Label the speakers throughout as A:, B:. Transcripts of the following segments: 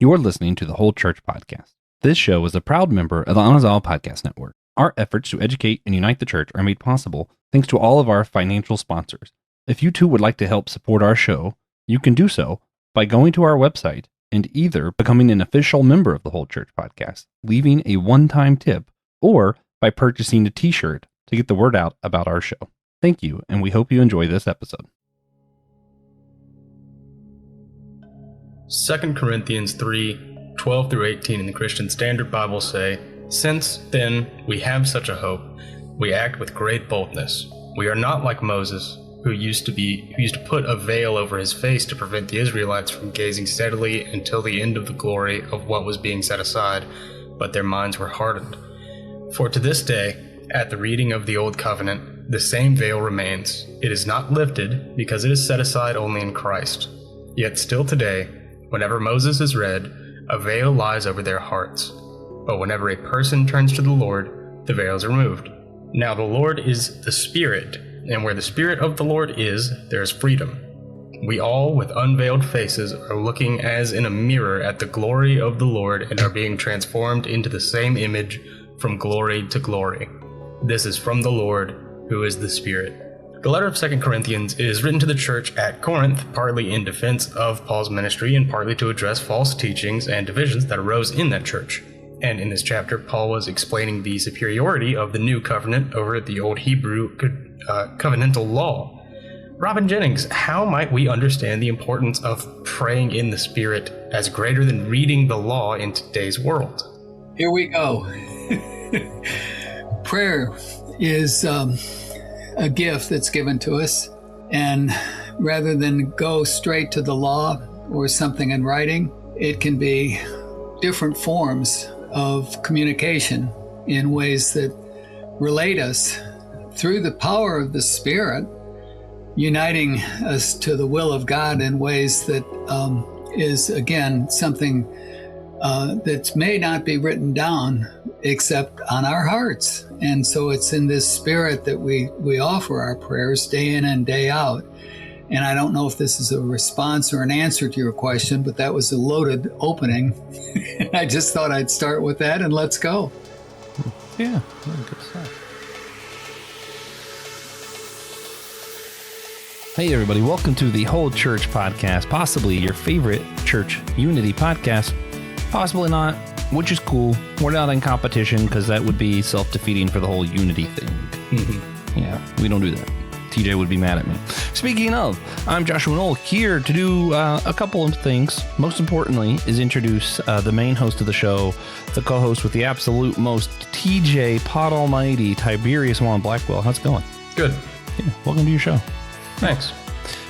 A: You're listening to the Whole Church Podcast. This show is a proud member of the Anam Cara Podcast Network. Our efforts to educate and unite the church are made possible thanks to all of our financial sponsors. If you too would like to help support our show, you can do so by going to our website and either becoming an official member of the Whole Church Podcast, leaving a one-time tip, or by purchasing a t-shirt to get the word out about our show. Thank you, and we hope you enjoy this episode.
B: 2 Corinthians 3:12 through 18 in the Christian Standard Bible say, "Since, then, we have such a hope, we act with great boldness. We are not like Moses, who used to put a veil over his face to prevent the Israelites from gazing steadily until the end of the glory of what was being set aside, but their minds were hardened. For to this day, at the reading of the Old Covenant, the same veil remains. It is not lifted, because it is set aside only in Christ. Yet still today, whenever Moses is read, a veil lies over their hearts. But whenever a person turns to the Lord, the veil is removed. Now the Lord is the Spirit, and where the Spirit of the Lord is, there is freedom. We all, with unveiled faces, are looking as in a mirror at the glory of the Lord and are being transformed into the same image from glory to glory. This is from the Lord, who is the Spirit." The letter of 2 Corinthians is written to the church at Corinth, partly in defense of Paul's ministry and partly to address false teachings and divisions that arose in that church. And in this chapter, Paul was explaining the superiority of the new covenant over the old Hebrew covenantal law. Robin Jennings, how might we understand the importance of praying in the Spirit as greater than reading the law in today's world?
C: Here we go. Prayer is a gift that's given to us, and rather than go straight to the law or something in writing, it can be different forms of communication in ways that relate us through the power of the Spirit, uniting us to the will of God in ways that is, again, something that may not be written down except on our hearts. And so it's in this spirit that we offer our prayers day in and day out. And I don't know if this is a response or an answer to your question, but that was a loaded opening. I just thought I'd start with that, and let's go.
A: Yeah, good stuff. Hey everybody, welcome to the Whole Church Podcast, possibly your favorite church unity podcast. Possibly not, which is cool. We're not in competition because that would be self-defeating for the whole unity thing. Mm-hmm. Yeah, we don't do that. TJ would be mad at me. Speaking of, I'm Joshua Knoll here to do a couple of things. Most importantly is introduce the main host of the show, the co-host with the absolute most, TJ Pot Almighty, Tiberius Juan Blackwell. How's it going?
B: Good.
A: Yeah, welcome to your show.
B: Thanks.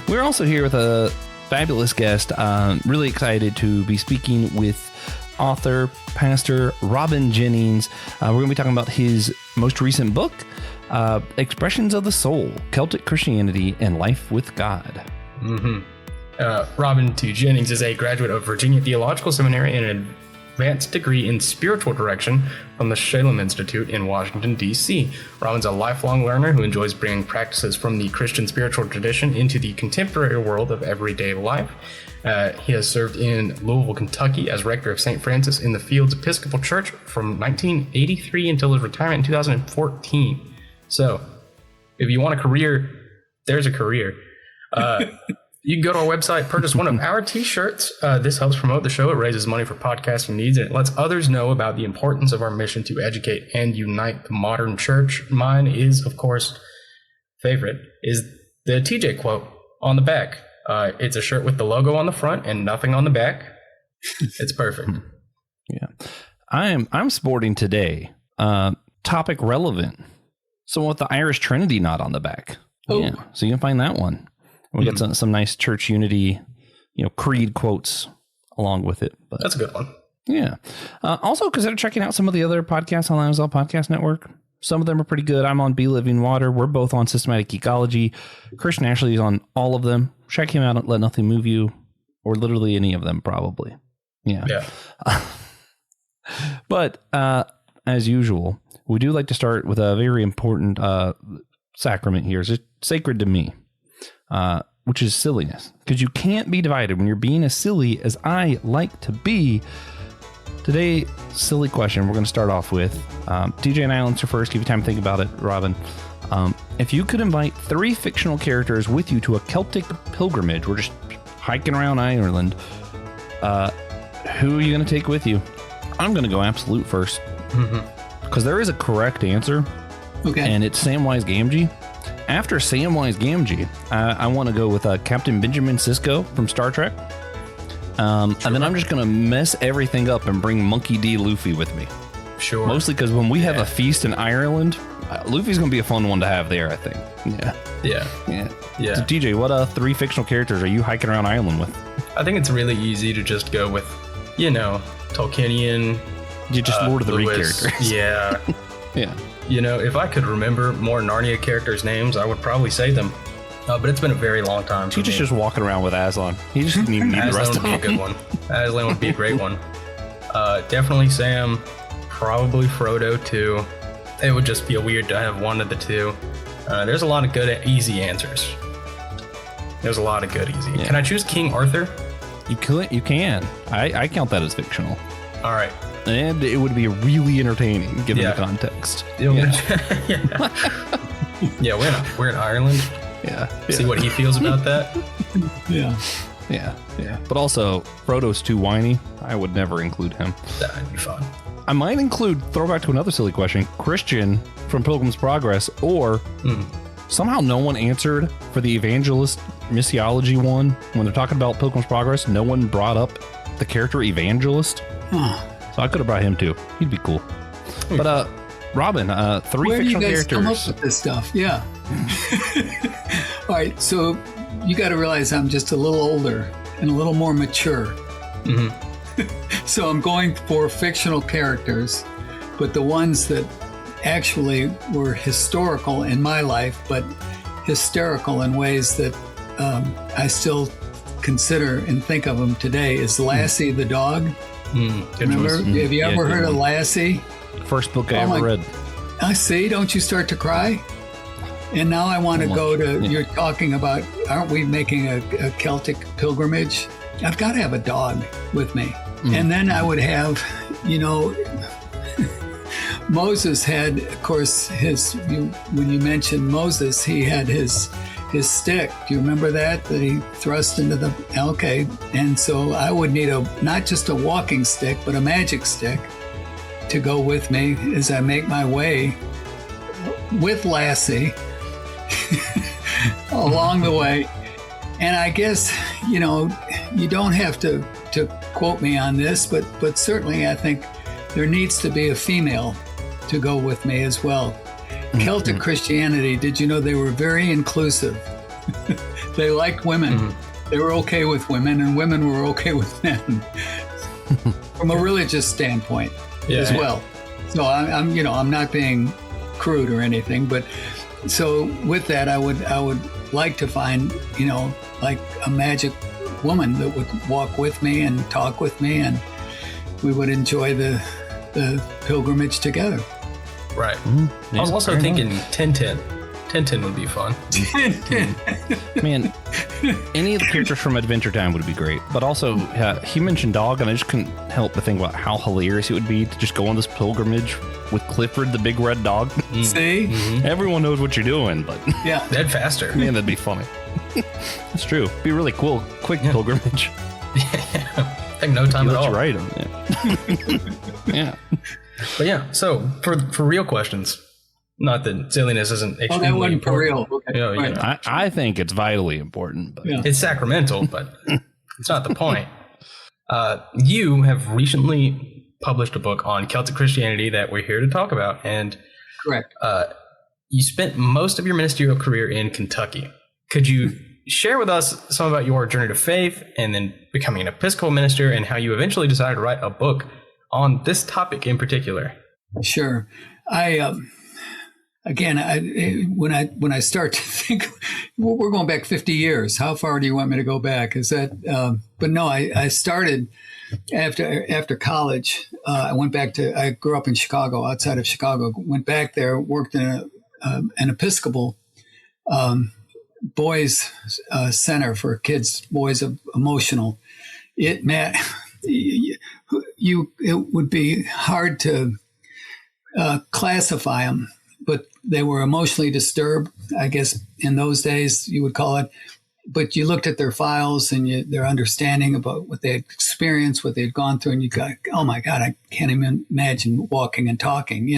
A: We're also here with a fabulous guest. Really excited to be speaking with author, pastor Robin Jennings. We're going to be talking about his most recent book, Expressions of the Soul, Celtic Christianity and Life with God.
B: Mm-hmm. Robin T. Jennings is a graduate of Virginia Theological Seminary and an advanced degree in spiritual direction from the Shalem Institute in Washington, D.C. Robin's a lifelong learner who enjoys bringing practices from the Christian spiritual tradition into the contemporary world of everyday life. He has served in Louisville, Kentucky as rector of St. Francis in the Fields Episcopal Church from 1983 until his retirement in 2014. So, if you want a career, there's a career. You can go to our website, purchase one of our t-shirts. This helps promote the show. It raises money for podcasting needs, and it lets others know about the importance of our mission to educate and unite the modern church. Mine is, of course, favorite, is the TJ quote on the back. It's a shirt with the logo on the front and nothing on the back. It's perfect.
A: Yeah. I'm sporting today, topic relevant. So with the Irish Trinity knot on the back. Oh. Yeah. So you can find that one. We got some nice church unity, creed quotes along with it. But
B: that's a good one.
A: Yeah. Also consider checking out some of the other podcasts on the Anam Cara Podcast Network. Some of them are pretty good. I'm on Be Living Water. We're both on Systematic Ecology. Christian Ashley is on all of them. Check him out at Let Nothing Move You, or literally any of them, probably. Yeah. But as usual, we do like to start with a very important sacrament here. It's sacred to me. which is silliness, because you can't be divided when you're being as silly as I like to be. Today, silly question we're going to start off with. DJ and I'll answer first, give you time to think about it, Robin. If you could invite 3 fictional characters with you to a Celtic pilgrimage, we're just hiking around Ireland, who are you going to take with you? I'm going to go absolute first, because there is a correct answer, and it's Samwise Gamgee. After Samwise Gamgee, I want to go with Captain Benjamin Sisko from Star Trek. And then I'm just going to mess everything up and bring Monkey D. Luffy with me.
B: Sure.
A: Mostly because when we have a feast in Ireland, Luffy's going to be a fun one to have there, I think. Yeah. So DJ, what 3 fictional characters are you hiking around Ireland with?
B: I think it's really easy to just go with, Tolkienian.
A: You just Lord of the Rings
B: Lewis.
A: characters.
B: Yeah.
A: Yeah.
B: If I could remember more Narnia characters' names, I would probably say them. But it's been a very long time for me.
A: Just walking around with Aslan. He just didn't even need the rest of them.
B: Aslan would be a good one. Aslan would be a great one. Definitely Sam. Probably Frodo, too. It would just feel weird to have one of the two. There's a lot of good, easy answers.
A: Yeah.
B: Can I choose King Arthur?
A: You can. I count that as fictional.
B: All right.
A: And it would be really entertaining given the context.
B: We're in Ireland.
A: Yeah.
B: See what he feels about that.
A: Yeah. But also, Frodo's too whiny. I would never include him.
B: That'd be fun.
A: I might include, throwback to another silly question, Christian from Pilgrim's Progress, or somehow no one answered for the evangelist missiology one. When they're talking about Pilgrim's Progress, no one brought up the character evangelist. So I could have brought him too. He'd be cool. But Robin, 3
C: Where
A: fictional
C: do you guys
A: characters.
C: come up with this stuff? Yeah. All right. So you got to realize I'm just a little older and a little more mature. So I'm going for fictional characters, but the ones that actually were historical in my life, but hysterical in ways that I still consider and think of them today, is Lassie the dog. Remember? Have you ever heard of Lassie?
A: First book I ever read.
C: I see. Don't you start to cry? And now I want to go to, you're talking about, aren't we making a Celtic pilgrimage? I've got to have a dog with me. And then I would have, Moses had, of course, when you mentioned Moses, he had his stick. Do you remember that he thrust into the, okay. And so I would need not just a walking stick, but a magic stick to go with me as I make my way with Lassie along the way. And I guess, you don't have to quote me on this, but certainly I think there needs to be a female to go with me as well. Celtic Christianity, did you know they were very inclusive? They liked women. They were okay with women, and women were okay with men from a religious standpoint as well. So I'm not being crude or anything, but so with that, I would like to find, like a magic woman that would walk with me and talk with me, and we would enjoy the pilgrimage together.
B: Right. I was also thinking Tintin. Tintin would be fun.
A: Man, any of the characters from Adventure Time would be great. But also, he mentioned dog, and I just couldn't help but think about how hilarious it would be to just go on this pilgrimage with Clifford, the big red dog.
C: See?
A: Everyone knows what you're doing, but
C: Yeah.
B: That'd faster.
A: man, that'd be funny. It's true. Be really cool. Quick pilgrimage.
B: Like no time at all.
A: You're right on that. Yeah.
B: But yeah, so for real questions, not that silliness isn't extremely
C: that wasn't for
B: important.
C: real. Okay. Right.
A: I think it's vitally important, but
B: It's sacramental, but it's not the point. You have recently published a book on Celtic Christianity that we're here to talk about, and
C: Correct.
B: You spent most of your ministerial career in Kentucky. Could you share with us some about your journey to faith and then becoming an Episcopal minister, and how you eventually decided to write a book on this topic in particular?
C: Sure. When I start to think, we're going back 50 years. How far do you want me to go back? Is that? But no, I started after college. I went back I grew up in Chicago, outside of Chicago. Went back there, worked in an Episcopal boys center for kids, boys of emotional. It would be hard to classify them, but they were emotionally disturbed, I guess in those days you would call it. But you looked at their files and their understanding about what they had experienced, what they had gone through, and you got, oh my God, I can't even imagine walking and talking,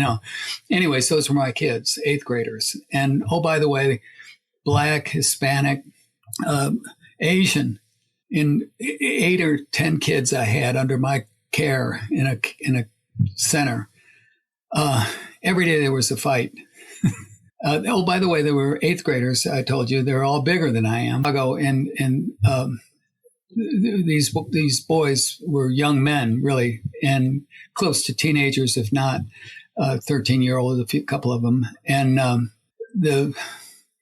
C: Anyways, those were my kids, 8th graders. And oh, by the way, Black, Hispanic, Asian, in 8 or 10 kids I had under my care in a center. Every day there was a fight. By the way, there were 8th graders. I told you they're all bigger than I am. And these boys were young men, really, and close to teenagers, if not 13-year-old, a couple of them. And the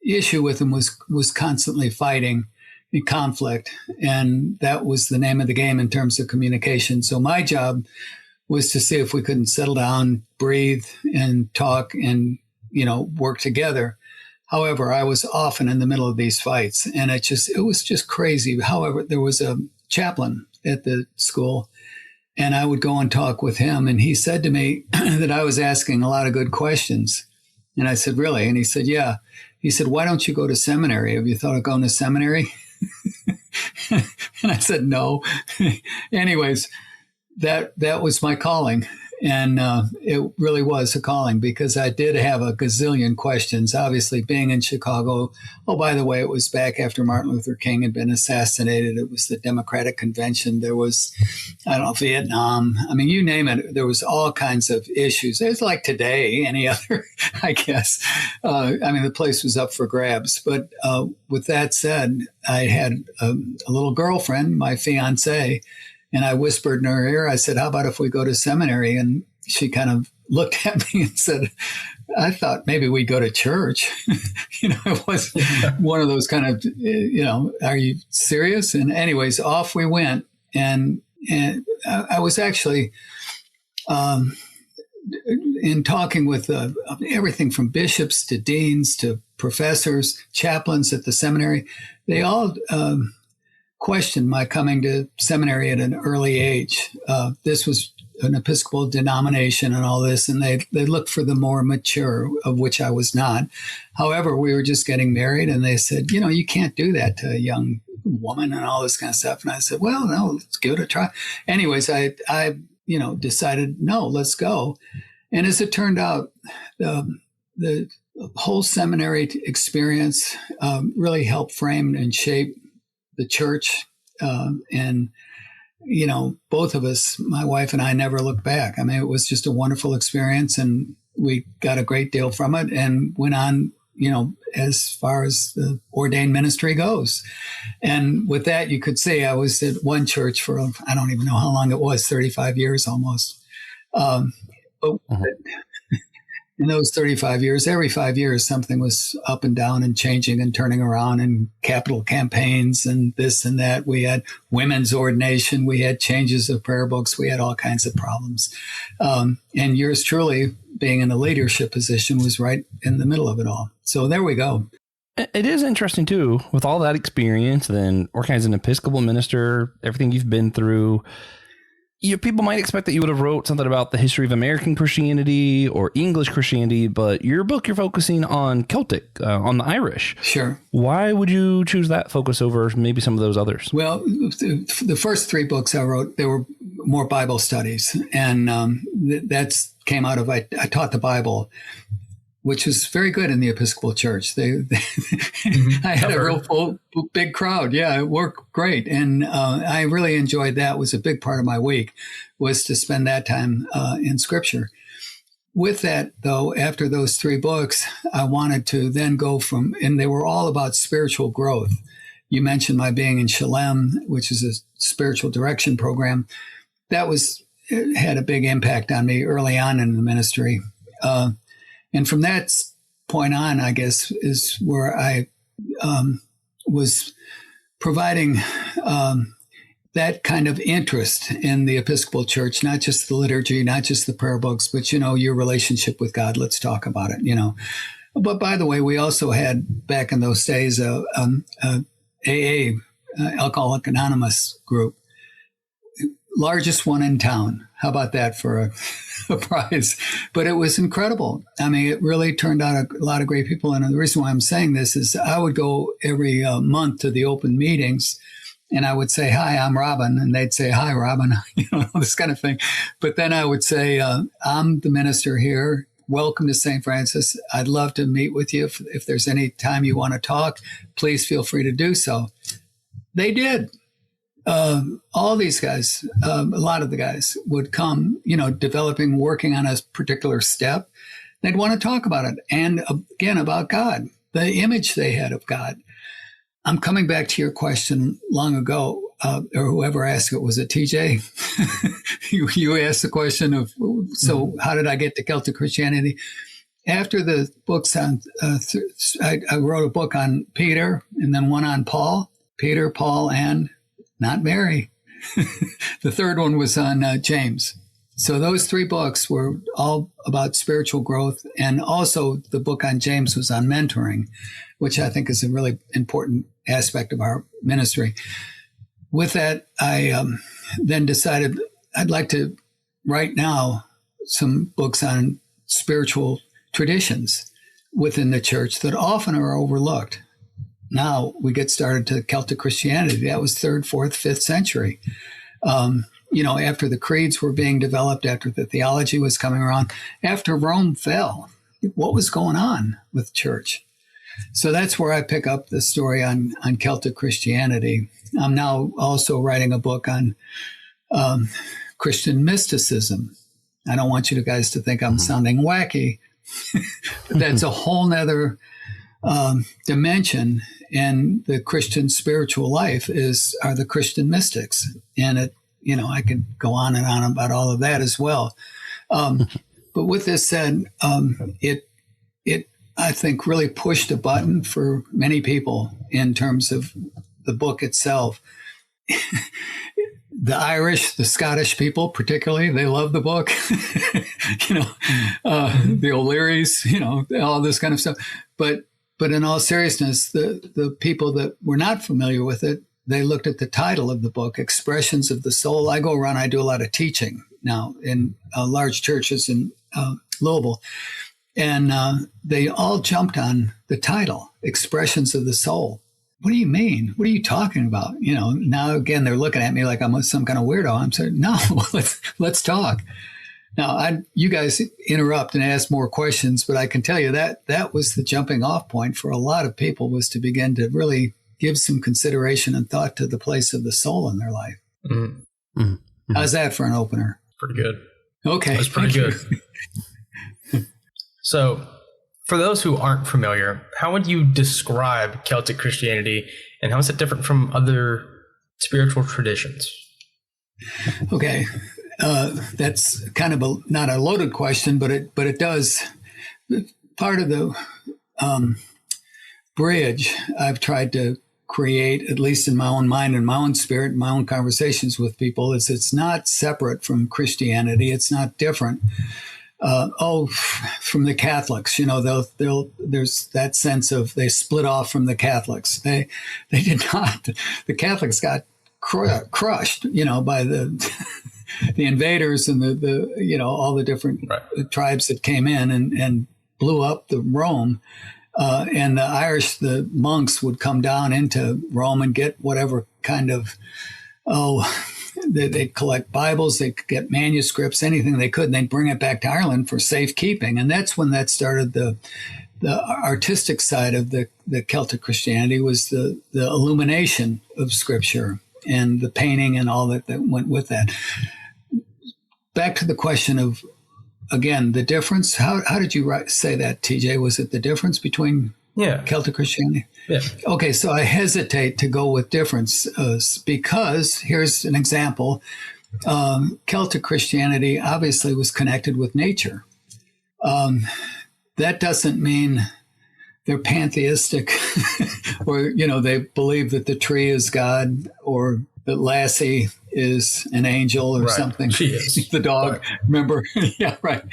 C: issue with them was constantly fighting in conflict, and that was the name of the game in terms of communication. So my job was to see if we couldn't settle down, breathe, and talk, and work together. However, I was often in the middle of these fights, and it was just crazy. However, there was a chaplain at the school, and I would go and talk with him, and he said to me that I was asking a lot of good questions. And I said, really? And he said, yeah. He said, why don't you go to seminary? Have you thought of going to seminary? And I said, no. Anyways, that was my calling. And it really was a calling, because I did have a gazillion questions. Obviously, being in Chicago, oh, by the way, it was back after Martin Luther King had been assassinated. It was the Democratic Convention. There was, Vietnam. I mean, you name it. There was all kinds of issues. It was like today, any other, I guess. The place was up for grabs. But with that said, I had a little girlfriend, my fiance. And I whispered in her ear, I said, how about if we go to seminary? And she kind of looked at me and said, I thought maybe we'd go to church. It was one of those kind of, are you serious? And anyways, off we went. And I was actually in talking with everything from bishops to deans to professors, chaplains at the seminary. They all questioned my coming to seminary at an early age. This was an Episcopal denomination and all this, and they looked for the more mature, of which I was not. However, we were just getting married, and they said, you can't do that to a young woman and all this kind of stuff. And I said, well, no, let's give it a try. Anyways, I decided, no, let's go. And as it turned out, the whole seminary experience really helped frame and shape the church, and both of us, my wife and I, never looked back. I mean, it was just a wonderful experience, and we got a great deal from it, and went on, as far as the ordained ministry goes. And with that, you could say I was at one church for, I don't even know how long it was, 35 years almost. But in those 35 years, every 5 years, something was up and down and changing and turning around, and capital campaigns and this and that. We had women's ordination. We had changes of prayer books. We had all kinds of problems. And yours truly, being in a leadership position, was right in the middle of it all. So there we go.
A: It is interesting, too, with all that experience, then working as an Episcopal minister, everything you've been through. People might expect that you would have wrote something about the history of American Christianity or English Christianity, but your book, you're focusing on Celtic, on the Irish.
C: Sure.
A: Why would you choose that focus over maybe some of those others?
C: Well, the first 3 books I wrote, they were more Bible studies. And that came out of, I taught the Bible, which was very good in the Episcopal Church. I had a real full, big crowd. Yeah, it worked great. And I really enjoyed that. It was a big part of my week, was to spend that time in Scripture. With that, though, after those 3 books, I wanted to then go from, and they were all about spiritual growth. You mentioned my being in Shalem, which is a spiritual direction program. That had a big impact on me early on in the ministry. And from that point on, I guess, is where I was providing that kind of interest in the Episcopal Church, not just the liturgy, not just the prayer books, but, your relationship with God. Let's talk about it. But by the way, we also had back in those days a AA, Alcoholic Anonymous group, largest one in town. How about that for a prize? But it was incredible. I mean, it really turned out a lot of great people. And the reason why I'm saying this is I would go every month to the open meetings, and I would say, "Hi, I'm Robin," and they'd say, "Hi, Robin," this kind of thing. But then I would say, "I'm the minister here. Welcome to St. Francis. I'd love to meet with you. If there's any time you want to talk, please feel free to do so." They did. All these guys, a lot of the guys would come, developing, working on a particular step. They'd want to talk about it. And again, about God, the image they had of God. I'm coming back to your question long ago, or whoever asked it. Was it TJ? you asked the question of, so how did I get to Celtic Christianity? After the books on, I wrote a book on Peter and then one on Paul. Peter, Paul, and not Mary. The third one was on James. So those three books were all about spiritual growth. And also the book on James was on mentoring, which I think is a really important aspect of our ministry. With that, I then decided I'd like to write now some books on spiritual traditions within the church that often are overlooked. Now we get started to Celtic Christianity. That was 3rd, 4th, 5th century. After the creeds were being developed, after the theology was coming around, after Rome fell, what was going on with the church? So that's where I pick up the story on Celtic Christianity. I'm now also writing a book on Christian mysticism. I don't want you guys to think I'm sounding wacky. That's a whole nother dimension in the Christian spiritual life are the Christian mystics. And I could go on and on about all of that as well. But with this said, it I think really pushed a button for many people in terms of the book itself. The Irish, the Scottish people particularly, they love the book. The O'Learys, all this kind of stuff. But in all seriousness, the people that were not familiar with it, they looked at the title of the book, Expressions of the Soul. I go around, I do a lot of teaching now in large churches in Louisville. And they all jumped on the title, Expressions of the Soul. What do you mean? What are you talking about? Now again, they're looking at me like I'm some kind of weirdo. I'm saying, no, let's talk. Now, you guys interrupt and ask more questions, but I can tell you that was the jumping off point for a lot of people, was to begin to really give some consideration and thought to the place of the soul in their life. Mm-hmm. Mm-hmm. How's that for an opener?
B: Pretty good.
C: Okay.
B: That's pretty good. So, for those who aren't familiar, how would you describe Celtic Christianity, and how is it different from other spiritual traditions?
C: Okay. That's kind of not a loaded question, but it does. Part of the bridge I've tried to create, at least in my own mind and my own spirit, my own conversations with people, is it's not separate from Christianity. It's not different. From the Catholics, there's that sense of they split off from the Catholics. They did not. The Catholics got crushed, by the invaders and the all the different tribes that came in and blew up the Rome. And the Irish, the monks would come down into Rome and get whatever kind of, they'd collect Bibles, they'd get manuscripts, anything they could, and they'd bring it back to Ireland for safekeeping. And that's when that started the artistic side of the Celtic Christianity, was the illumination of Scripture and the painting and all that went with that. Back to the question of, again, the difference. How did you say that, TJ? Was it the difference between Celtic Christianity?
B: Yeah.
C: Okay, so I hesitate to go with difference because here's an example. Celtic Christianity obviously was connected with nature. That doesn't mean they're pantheistic, or, they believe that the tree is God, or that Lassie is an angel or something.
B: She is.
C: The dog, remember? Yeah, right.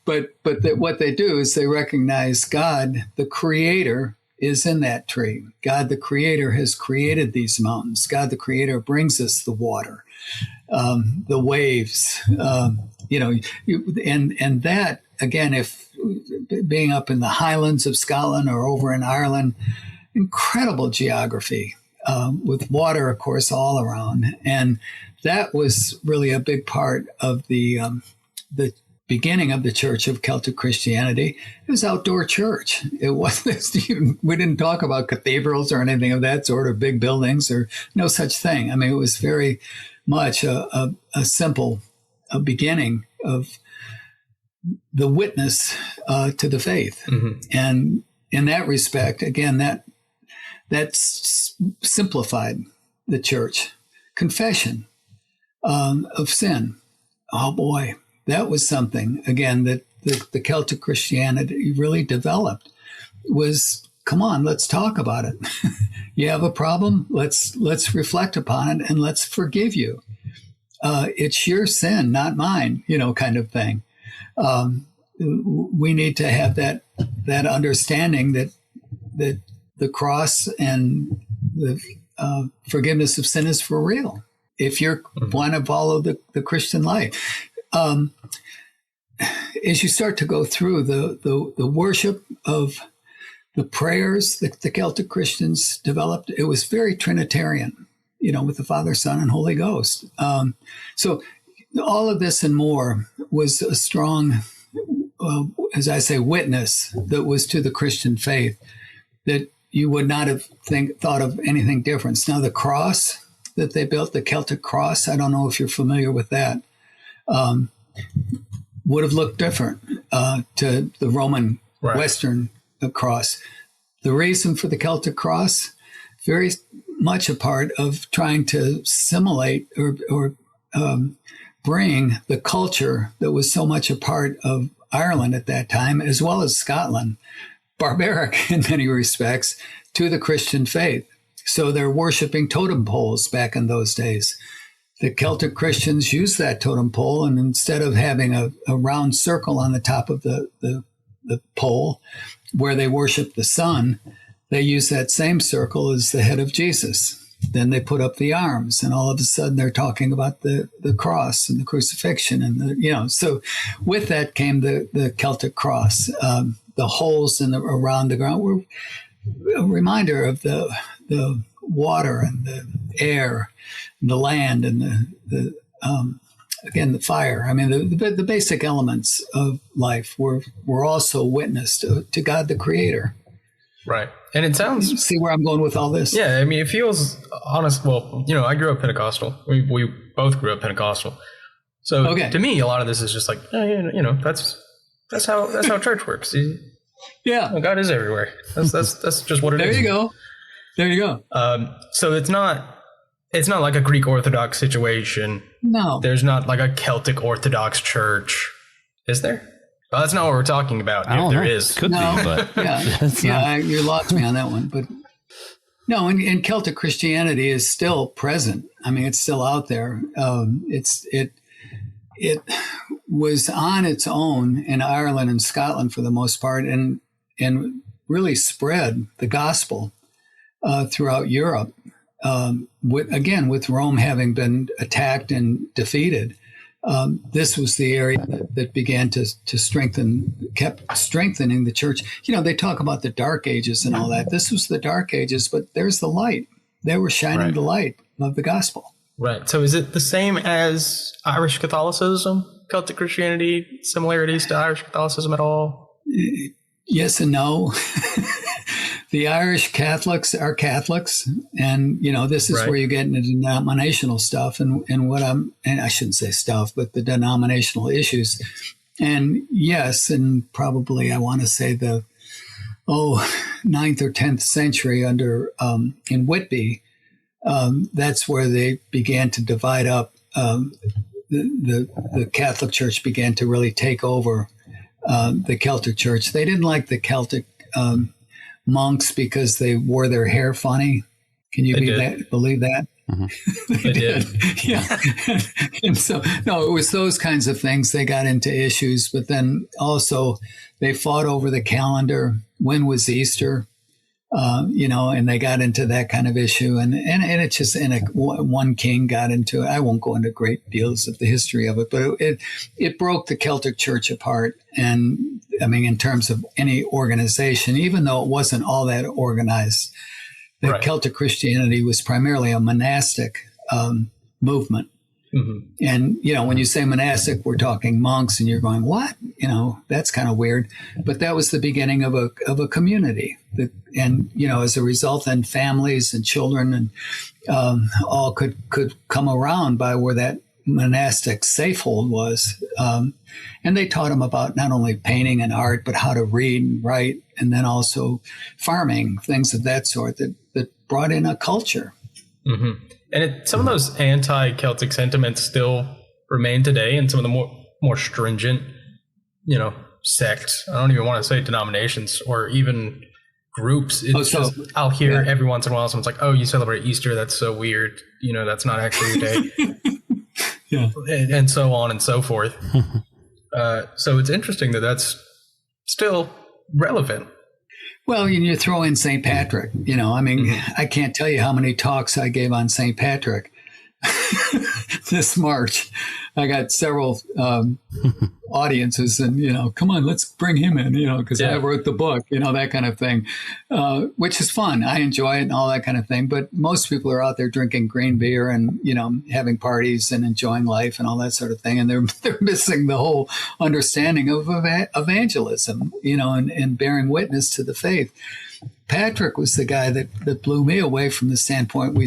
C: But what they do is they recognize God, the creator, is in that tree. God, the creator, has created these mountains. God, the creator, brings us the water, the waves, and that, again, if being up in the Highlands of Scotland or over in Ireland, incredible geography, with water, of course, all around. And that was really a big part of the beginning of the Church of Celtic Christianity. It was outdoor church. It wasn't, we didn't talk about cathedrals or anything of that sort, or big buildings, or no such thing. I mean, it was very much a simple beginning of the witness to the faith. Mm-hmm. And in that respect, again, that's simplified the church. Confession of sin. Oh boy, that was something, again, that the Celtic Christianity really developed. Was, come on, let's talk about it. You have a problem? Let's reflect upon it, and let's forgive you. It's your sin, not mine, kind of thing. We need to have that understanding that the cross and the forgiveness of sin is for real, if you want to follow the Christian life. As you start to go through the worship of the prayers that the Celtic Christians developed, it was very Trinitarian, with the Father, Son, and Holy Ghost. So all of this and more was a strong, as I say, witness that was to the Christian faith, that you would not have thought of anything different. Now, the cross that they built, the Celtic cross, I don't know if you're familiar with that, would have looked different to the Roman Western cross. The reason for the Celtic cross, very much a part of trying to simulate or bring the culture that was so much a part of Ireland at that time, as well as Scotland, barbaric in many respects, to the Christian faith. So they're worshiping totem poles back in those days. The Celtic Christians used that totem pole, and instead of having a round circle on the top of the pole where they worship the sun, they use that same circle as the head of Jesus. Then they put up the arms, and all of a sudden they're talking about the cross and the crucifixion. And, so with that came the Celtic cross. The holes around the ground were a reminder of the water and the air and the land and the fire. I mean, the basic elements of life were also witness to God the Creator.
B: Right. And it sounds...
C: See where I'm going with all this?
B: Yeah, I mean, it feels honest. Well, I grew up Pentecostal. We both grew up Pentecostal. So to me, a lot of this is just like, that's how church works.
C: Yeah.
B: God is everywhere. That's just what it is.
C: There you go.
B: So it's not like a Greek Orthodox situation.
C: No.
B: There's not like a Celtic Orthodox church. Is there? Well, that's not what we're talking about. If there is.
A: Could be, but
C: you lost me on that one. But no, and Celtic Christianity is still present. I mean, it's still out there. It was on its own in Ireland and Scotland for the most part, and really spread the gospel throughout Europe. With Rome having been attacked and defeated, this was the area that began to kept strengthening the church. They talk about the Dark Ages and all that. This was the Dark Ages, but there's the light. They were shining the light of the gospel.
B: Right. So is it the same as Irish Catholicism, Celtic Christianity, similarities to Irish Catholicism at all?
C: Yes and no. The Irish Catholics are Catholics, and this is where you get into denominational stuff and I shouldn't say stuff, but the denominational issues. And yes, and probably I want to say the 9th or 10th century under in Whitby, that's where they began to divide up. The Catholic Church began to really take over the Celtic Church. They didn't like the Celtic monks because they wore their hair funny. Can you believe that?
A: Mm-hmm.
C: They did. Yeah. And so, no, it was those kinds of things. They got into issues, but then also they fought over the calendar. When was Easter? And they got into that kind of issue. And it just, one king got into it. I won't go into great deals of the history of it, but it broke the Celtic Church apart. And I mean, in terms of any organization, even though it wasn't all that organized, the Celtic Christianity was primarily a monastic movement. Mm-hmm. And, when you say monastic, we're talking monks, and you're going, what? That's kind of weird. But that was the beginning of a community. And, as a result, then families and children and all could come around by where that monastic safehold was. And they taught them about not only painting and art, but how to read and write, and then also farming, things of that sort that brought in a culture.
B: Mm-hmm. And some of those anti-Celtic sentiments still remain today in some of the more stringent, sects. I don't even want to say denominations or even groups. I'll hear every once in a while someone's like, "Oh, you celebrate Easter? That's so weird. That's not actually your day."
C: Yeah,
B: and so on and so forth. So it's interesting that that's still relevant.
C: Well, you throw in St. Patrick, I can't tell you how many talks I gave on St. Patrick this March. I got several audiences and, come on, let's bring him in, because I wrote the book, that kind of thing, which is fun. I enjoy it and all that kind of thing. But most people are out there drinking green beer and, having parties and enjoying life and all that sort of thing. And they're missing the whole understanding of evangelism, and bearing witness to the faith. Patrick was the guy that blew me away from the standpoint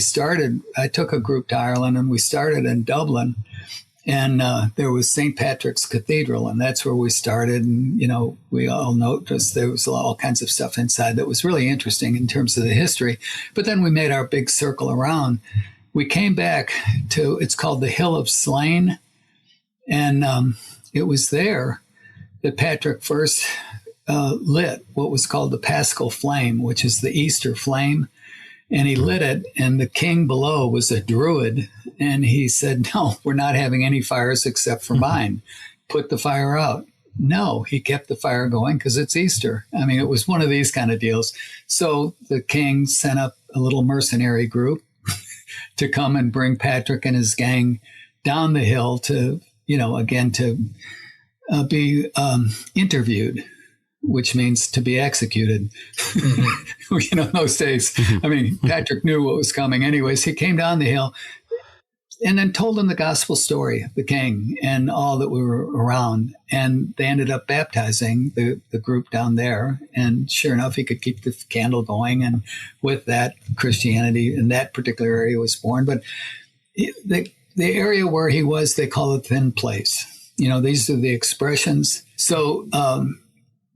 C: I took a group to Ireland, and we started in Dublin. And there was St. Patrick's Cathedral, and that's where we started. And, we all noticed there was all kinds of stuff inside that was really interesting in terms of the history. But then we made our big circle around. We came back to, it's called the Hill of Slain. And it was there that Patrick first lit what was called the Paschal Flame, which is the Easter flame. And he lit it, and the king below was a druid. And he said, "No, we're not having any fires except for mine. Put the fire out." No, he kept the fire going because it's Easter. I mean, it was one of these kind of deals. So the king sent up a little mercenary group to come and bring Patrick and his gang down the hill to, be interviewed, which means to be executed. Mm-hmm. In those days, I mean, Patrick knew what was coming. Anyways, he came down the hill and then told them the gospel story of the king and all that we were around. And they ended up baptizing the group down there. And sure enough, he could keep the candle going. And with that, Christianity in that particular area was born. But the area where he was, they call it thin place. These are the expressions. So,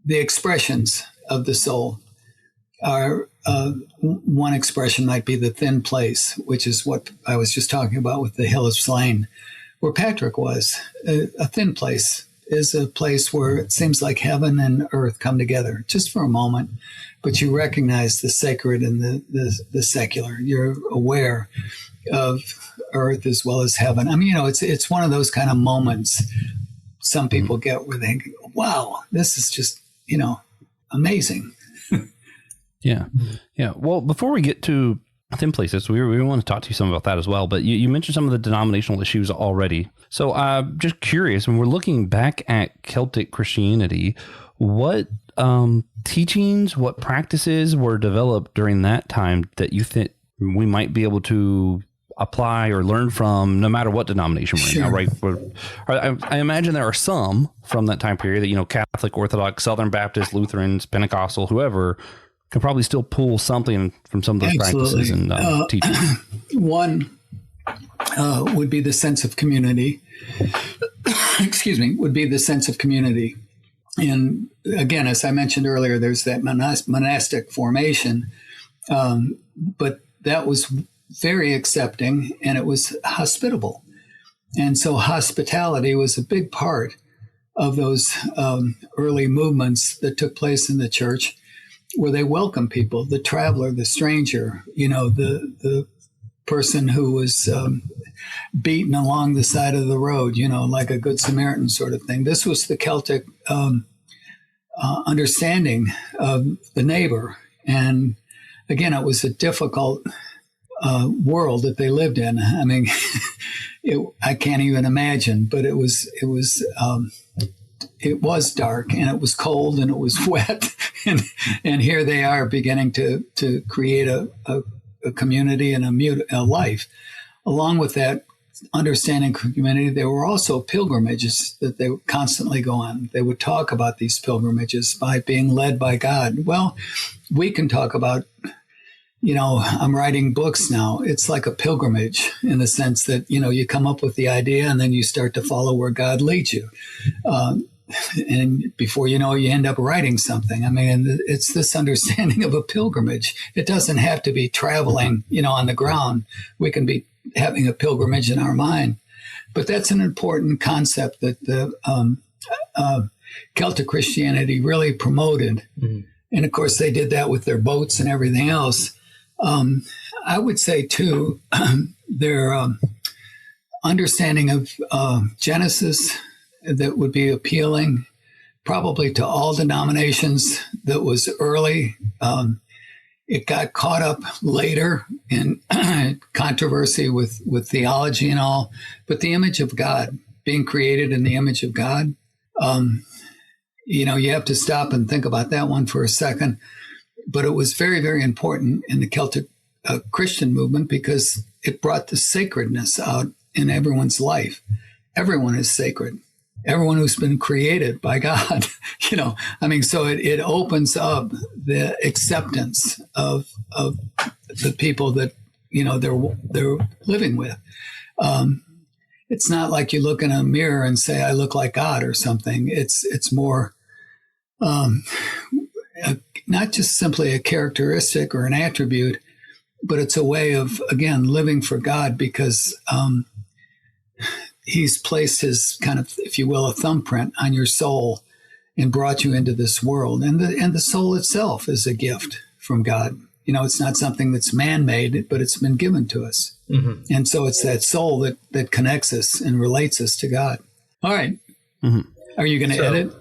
C: the expressions of the soul are, one expression might be the thin place, which is what I was just talking about with the Hill of Slain, where Patrick was. A thin place is a place where it seems like heaven and earth come together just for a moment, but you recognize the sacred and the secular. You're aware of earth as well as heaven. I mean, it's one of those kind of moments some people get where they go, wow, this is just, amazing.
A: Yeah. Yeah. Well, before we get to thin places, we want to talk to you some about that as well. But you mentioned some of the denominational issues already. So I'm just curious, when we're looking back at Celtic Christianity, what teachings, what practices were developed during that time that you think we might be able to apply or learn from, no matter what denomination we're in now, right? I imagine there are some from that time period that, Catholic, Orthodox, Southern Baptist, Lutherans, Pentecostal, whoever, can probably still pull something from some of those practices and teachings. One
C: would be the sense of community. Would be the sense of community. And again, as I mentioned earlier, there's that monastic formation, but that was very accepting, and it was hospitable. And so hospitality was a big part of those early movements that took place in the church. where they welcome people, the traveler, the stranger, the person who was beaten along the side of the road, like a Good Samaritan sort of thing. This was the Celtic understanding of the neighbor. And again, it was a difficult world that they lived in. I mean, I can't even imagine, but it was dark, and it was cold, and it was wet, and here they are beginning to create a community and a life. Along with that understanding community, there were also pilgrimages that they would constantly go on. They would talk about these pilgrimages by being led by God. Well, we can talk about, I'm writing books now. It's like a pilgrimage in the sense that, you come up with the idea and then you start to follow where God leads you. And before you know it, you end up writing something. I mean, it's this understanding of a pilgrimage. It doesn't have to be traveling, on the ground. We can be having a pilgrimage in our mind. But that's an important concept that the Celtic Christianity really promoted. Mm-hmm. And of course, they did that with their boats and everything else. I would say, too, their understanding of Genesis that would be appealing probably to all denominations that was early. It got caught up later in controversy with theology and all, but the image of God, being created in the image of God, you have to stop and think about that one for a second. But it was very, very important in the Celtic Christian movement because it brought the sacredness out in everyone's life. Everyone is sacred. Everyone who's been created by God, so it opens up the acceptance of the people that, they're living with. It's not like you look in a mirror and say, I look like God or something. It's more, not just simply a characteristic or an attribute, but it's a way of, again, living for God because, He's placed his kind of, if you will, a thumbprint on your soul and brought you into this world. And the soul itself is a gift from God. It's not something that's man-made, but it's been given to us. Mm-hmm. And so it's that soul that connects us and relates us to God. All right. Mm-hmm. Are you going to edit?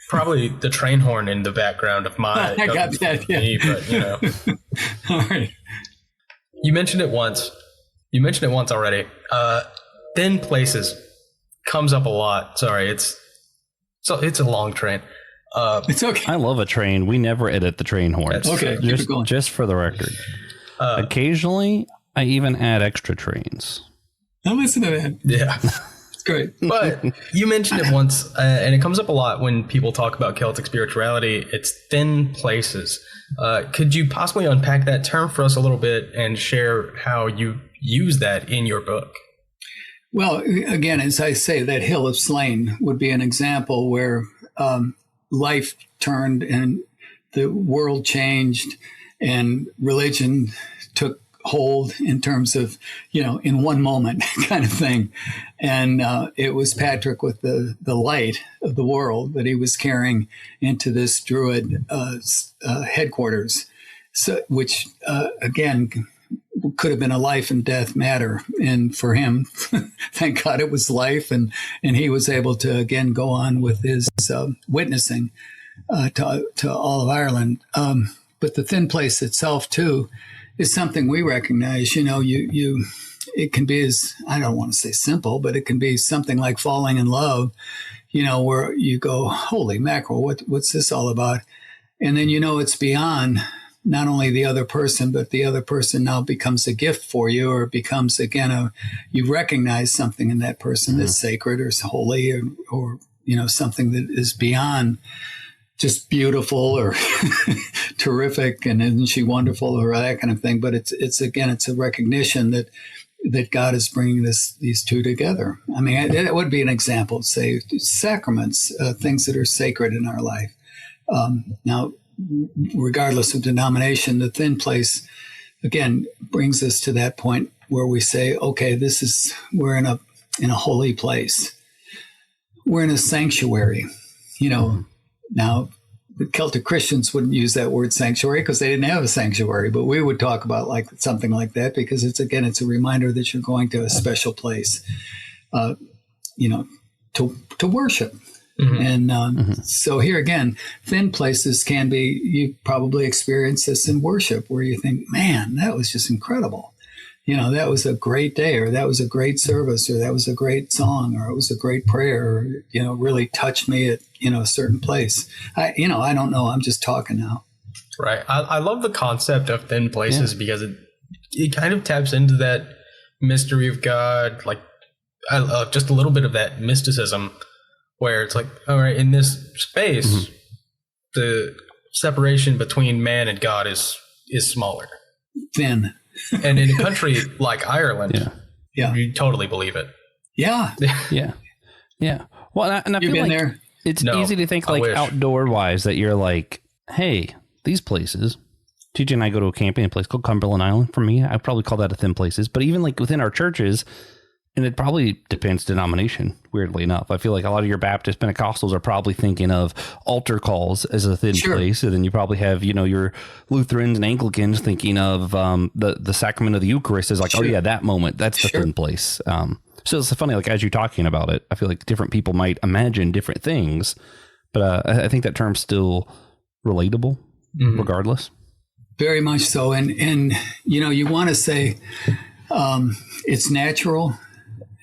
B: Probably the train horn in the background of my...
C: I got that, yeah.
B: Me, but,
C: All right.
B: You mentioned it once already. Thin places comes up a lot. Sorry, it's a long train.
C: It's okay.
A: I love a train. We never edit the train horns.
C: Okay,
A: just for the record. Occasionally, I even add extra trains.
C: I'll listen to that.
B: Yeah.
C: It's great.
B: But you mentioned it once, and it comes up a lot when people talk about Celtic spirituality. It's thin places. Could you possibly unpack that term for us a little bit and share how you use that in your book?
C: Well, again, as I say, that hill of slain would be an example where life turned and the world changed and religion took hold in terms of, in one moment kind of thing. And it was Patrick with the light of the world that he was carrying into this Druid headquarters, which, again, could have been a life and death matter. And for him, thank God it was life. And he was able to, again, go on with his witnessing to all of Ireland. But the thin place itself, too, is something we recognize. It can be I don't want to say simple, but it can be something like falling in love, where you go, holy mackerel, what's this all about? And then, it's beyond not only the other person, but the other person now becomes a gift for you, or becomes, again, you recognize something in that person that's sacred or holy, or something that is beyond just beautiful or terrific and isn't she wonderful or that kind of thing. But it's a recognition that God is bringing these two together. I mean, that would be an example, say sacraments, things that are sacred in our life. Now, regardless of denomination, the thin place, again, brings us to that point where we say, okay, we're in a holy place. We're in a sanctuary, Now, the Celtic Christians wouldn't use that word sanctuary because they didn't have a sanctuary, but we would talk about like something like that because it's a reminder that you're going to a special place, to worship. Mm-hmm. And so here again, thin places can be, you probably experience this in worship where you think, man, that was just incredible. That was a great day, or that was a great service, or that was a great song, or it was a great prayer, or, really touched me at, a certain place. I don't know. I'm just talking now.
B: Right. I love the concept of thin places because it kind of taps into that mystery of God, like just a little bit of that mysticism where it's like, all right, in this space, the separation between man and God is smaller.
C: Thin.
B: And in a country like Ireland, you totally believe it.
C: Yeah.
A: Yeah. Well, and I
C: You've
A: feel
C: been
A: like
C: there?
A: It's easy to think like outdoor wise that you're like, hey, these places. TJ and I go to a camping place called Cumberland Island. For me, I'd probably call that a thin places. But even like within our churches, and it probably depends denomination, weirdly enough. I feel like a lot of your Baptist Pentecostals are probably thinking of altar calls as a thin place. And then you probably have, your Lutherans and Anglicans thinking of the sacrament of the Eucharist as like, oh yeah, that moment, that's the thin place. So it's funny, like as you're talking about it, I feel like different people might imagine different things, but I think that term's still relatable regardless.
C: Very much so. And you want to say it's natural.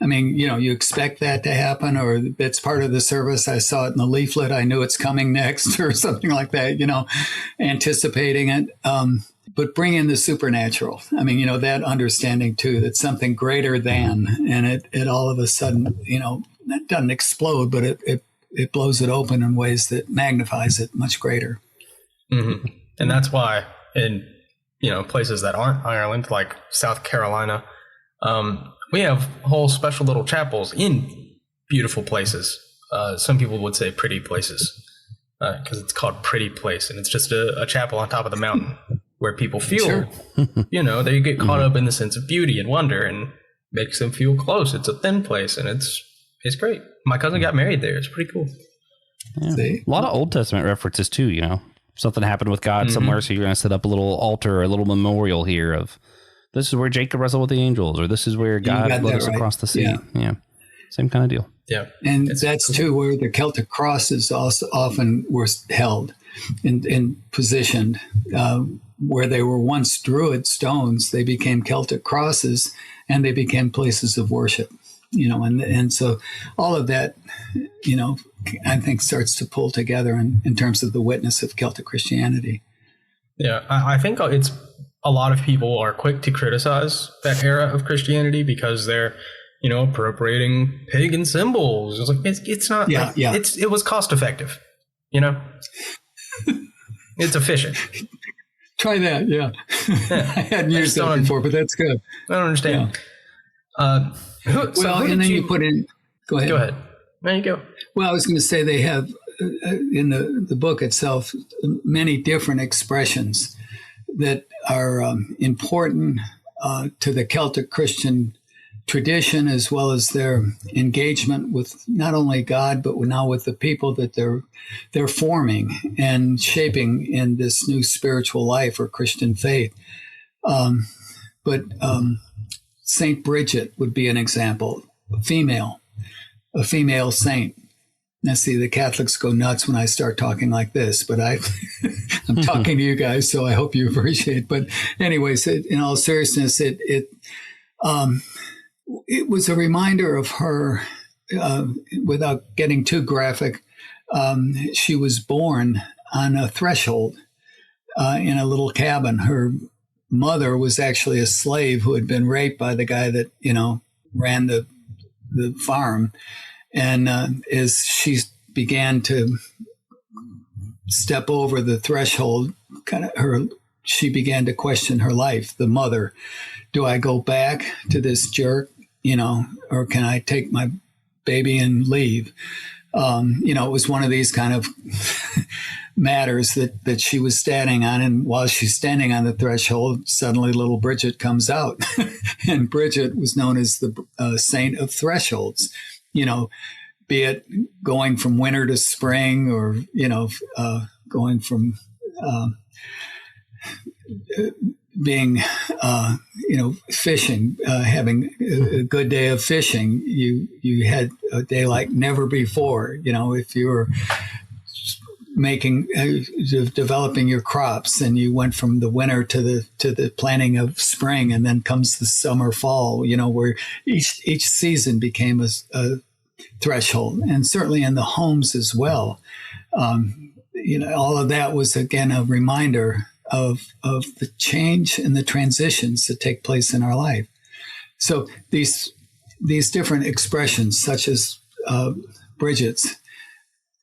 C: I mean, you expect that to happen, or it's part of the service. I saw it in the leaflet. I knew it's coming next or something like that, anticipating it. But bring in the supernatural. I mean, that understanding too, that something greater than, and it all of a sudden, it doesn't explode, but it blows it open in ways that magnifies it much greater.
B: Mm-hmm. And that's why in, places that aren't Ireland, like South Carolina, we have whole special little chapels in beautiful places. Some people would say pretty places because it's called Pretty Place. And it's just a chapel on top of the mountain where people feel, they get caught up in the sense of beauty and wonder and makes them feel close. It's a thin place and it's great. My cousin got married there. It's pretty cool.
A: Yeah. A lot of Old Testament references too, something happened with God somewhere. So you're going to set up a little altar, a little memorial here of, this is where Jacob wrestled with the angels, or this is where God led us across the sea. Yeah. Same kind of deal.
C: Yeah. And that's too where the Celtic crosses also often were held and positioned, where they were once Druid stones, they became Celtic crosses and they became places of worship, and so all of that, I think starts to pull together in terms of the witness of Celtic Christianity.
B: Yeah. I think it's, a lot of people are quick to criticize that era of Christianity because they're, appropriating pagan symbols. It's like it's not. It was cost effective. It's efficient.
C: Try that. Yeah. I hadn't used that before, but that's good.
B: I don't understand.
C: Yeah. And then you put in. Go ahead.
B: Go ahead. There you go.
C: Well, I was going to say they have in the book itself many different expressions that are important to the Celtic Christian tradition, as well as their engagement with not only God, but now with the people that they're forming and shaping in this new spiritual life or Christian faith. But Saint Bridget would be an example, a female saint. Now, see, the Catholics go nuts when I start talking like this, but I'm talking to you guys, so I hope you appreciate. But anyways, in all seriousness, it was a reminder of her, without getting too graphic. She was born on a threshold in a little cabin. Her mother was actually a slave who had been raped by the guy that, ran the farm. And as she began to step over the threshold, she began to question her life. The mother, do I go back to this jerk, or can I take my baby and leave? It was one of these kind of matters that she was standing on. And while she's standing on the threshold, suddenly little Bridget comes out. And Bridget was known as the saint of thresholds. Be it going from winter to spring or, going from being, fishing, having a good day of fishing. You had a day like never before. If you were developing your crops, and you went from the winter to the planting of spring, and then comes the summer, fall. Where each season became a threshold, and certainly in the homes as well. All of that was again a reminder of the change and the transitions that take place in our life. So these different expressions, such as Bridget's,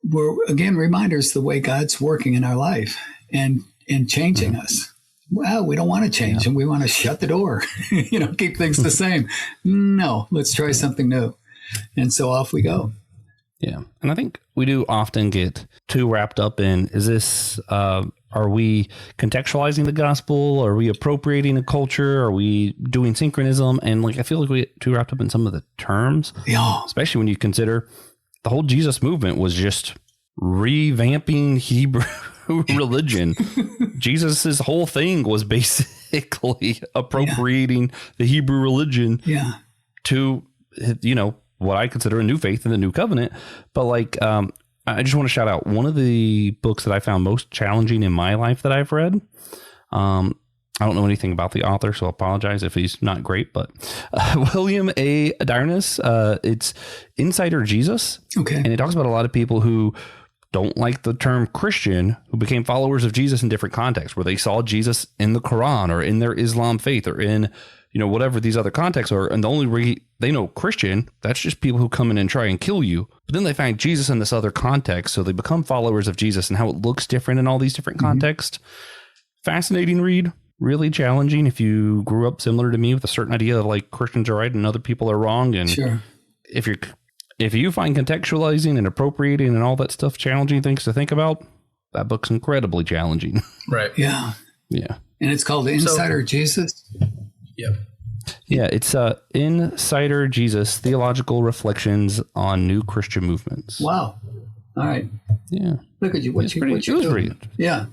C: were again reminders the way God's working in our life and changing us. Well, we don't want to change, and we want to shut the door, keep things the same. No, let's try something new. And so off we go.
A: Yeah. And I think we do often get too wrapped up in, is this, are we contextualizing the gospel? Are we appropriating a culture? Are we doing synchronism? And I feel like we get too wrapped up in some of the terms, especially when you consider the whole Jesus movement was just revamping Hebrew religion. Jesus's whole thing was basically appropriating the Hebrew religion to, what I consider a new faith in the new covenant. But I just want to shout out one of the books that I found most challenging in my life that I've read. I don't know anything about the author, so I apologize if he's not great, but William A. Darnus, it's Insider Jesus.
C: Okay.
A: And it talks about a lot of people who don't like the term Christian, who became followers of Jesus in different contexts, where they saw Jesus in the Quran or in their Islam faith or in, whatever these other contexts are. And the only way they know Christian, that's just people who come in and try and kill you. But then they find Jesus in this other context. So they become followers of Jesus and how it looks different in all these different contexts. Fascinating read. Really challenging if you grew up similar to me with a certain idea of Christians are right and other people are wrong. And
C: sure.
A: if you find contextualizing and appropriating and all that stuff challenging things to think about, that book's incredibly challenging.
B: Right.
C: Yeah.
A: Yeah.
C: And it's called Insider Jesus.
B: Yep.
A: Yeah, it's Insider Jesus, Theological Reflections on New Christian Movements.
C: Wow. All right.
A: Yeah.
C: Look at you. What you
A: doing? Pretty good.
C: Yeah.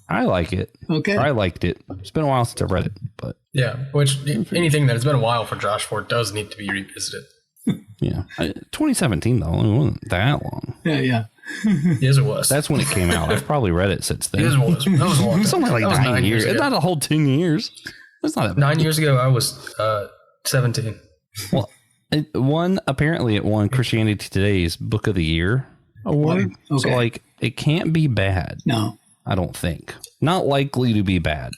A: I like it.
C: Okay.
A: I liked it. It's been a while since I read it, but
B: yeah, which anything that has been a while for Josh Ford does need to be revisited.
A: Yeah. 2017 though, it wasn't that long.
C: Yeah.
B: Yes, it was.
A: That's when it came out. I've probably read it since then.
B: Yes, it was. That was a long time.
A: It's only like 9 years. It's not a whole 10 years. That's not that bad.
B: 9 years ago, I was 17.
A: Well, apparently it won Christianity Today's Book of the Year award.
C: Okay.
A: So it can't be bad.
C: No.
A: I don't think. Not likely to be bad.